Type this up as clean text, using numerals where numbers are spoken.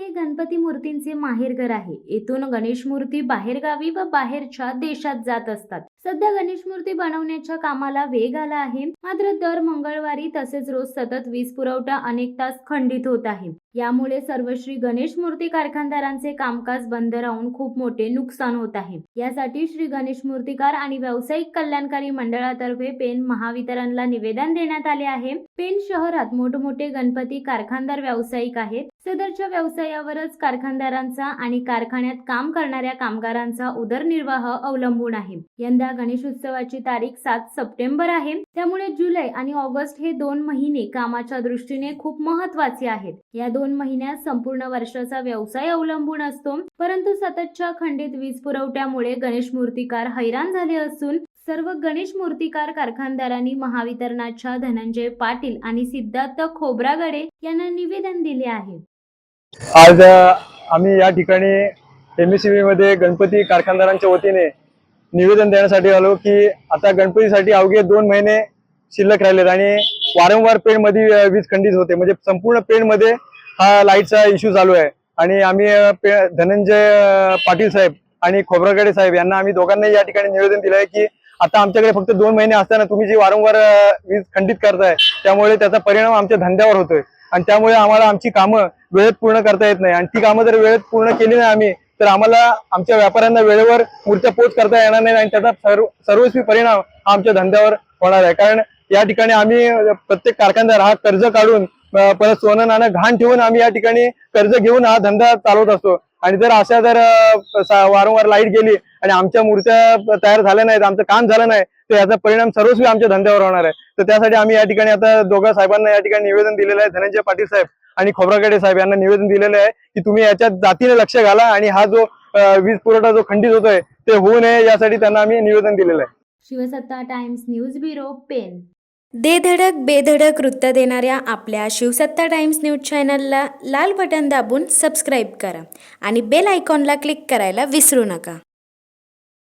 हे गणपती मूर्तींचे माहेरघर आहे। येथून गणेश मूर्ती बाहेरगावी व बाहेरच्या देशात जात असतात। सध्या गणेश मूर्ती बनवण्याच्या कामाला वेग आला आहे। मात्र दर मंगळवारी तसेच रोज सतत वीज पुरवठा अनेक तास खंडित होत आहे। यामुळे सर्व श्री गणेश मूर्ती कारखानदारांचे कामकाज बंद राहून खूप मोठे नुकसान होत आहे। यासाठी श्री गणेश मूर्तिकार आणि व्यावसायिक कल्याणकारी मंडळातर्फे पेण महावितरणला निवेदन देण्यात आले आहे। पेण शहरात मोठमोठे गणपती कारखानदार व्यावसायिक आहेत। सदरच्या व्यवसायावरच कारखानदारांचा आणि कारखान्यात काम करणाऱ्या कामगारांचा उदरनिर्वाह अवलंबून आहे। यंदा गणेशोत्सवाची तारीख 7 सप्टेंबर आहे। त्यामुळे जुलै आणि ऑगस्ट हे 2 महिने कामाच्या दृष्टीने खूप महत्त्वाचे आहेत। या 2 महिन्यात संपूर्ण वर्षाचा व्यवसाय अवलंबून असतो। परंतु सततच्या खंडित वीज पुरवठ्यामुळे गणेश मूर्तिकार हैराण झाले असून सर्व गणेश मूर्तिकार कारखानदारांनी महावितरणाच्या धनंजय पाटील आणि सिद्धार्थ खोब्रागडे यांना निवेदन दिले आहे। आज आम्ही या ठिकाणी MSCB मध्ये गणपती कारखानदारांच्या वतीने निवेदन देण्यासाठी आलो की आता गणपतीसाठी अवघे 2 महिने शिल्लक राहिलेत आणि वारंवार पेणमध्ये वीज खंडित होते। म्हणजे संपूर्ण पेणमध्ये हा लाईटचा इश्यू चालू आहे आणि आम्ही धनंजय पाटील साहेब आणि खोब्रागडे साहेब यांना आम्ही दोघांनाही या ठिकाणी निवेदन दिलं आहे की आता आमच्याकडे फक्त 2 महिने असताना तुम्ही जी वारंवार वीज खंडित करताय त्यामुळे त्याचा परिणाम आमच्या धंद्यावर होतोय आणि त्यामुळे आम्हाला आमची कामं वेळेत पूर्ण करता येत नाही आणि ती कामं जर वेळेत पूर्ण केली नाही आम्ही तर आम्हाला आमच्या व्यापाऱ्यांना वेळेवर मूर्त्या पोच करता येणार नाही आणि त्याचा सर्वस्वी परिणाम आमच्या धंद्यावर होणार आहे। कारण या ठिकाणी आम्ही प्रत्येक कारखानदार हा कर्ज काढून परत सोनं नाणं घाण ठेवून आम्ही या ठिकाणी कर्ज घेऊन हा धंदा चालवत असतो आणि जर अशा जर वारंवार लाईट गेली आणि आमच्या मूर्त्या तयार झाल्या नाहीत, आमचं काम झालं नाही तर याचा परिणाम सर्वस्वी आमच्या धंद्यावर होणार आहे। तर त्यासाठी आम्ही या ठिकाणी आता दोघा साहेबांना या ठिकाणी निवेदन दिलेलं आहे। धनंजय पाटील साहेब आणि खोब्रागडे साहेब यांना निवेदन दिलेलं आहे की तुम्ही याच्यात जातीने लक्ष घाला आणि हा जो वीज पुरवठा जो खंडित होतोय ते होऊ नये यासाठी त्यांना आम्ही निवेदन दिलेलं आहे। शिवसत्ता टाइम्स न्यूज ब्युरो पेण। दे धडक बेधडक वृत्त देणाऱ्या आपल्या शिवसत्ता टाइम्स न्यूज चॅनलला लाल बटन दाबून सबस्क्राईब करा आणि बेल आयकॉनला क्लिक करायला विसरू नका।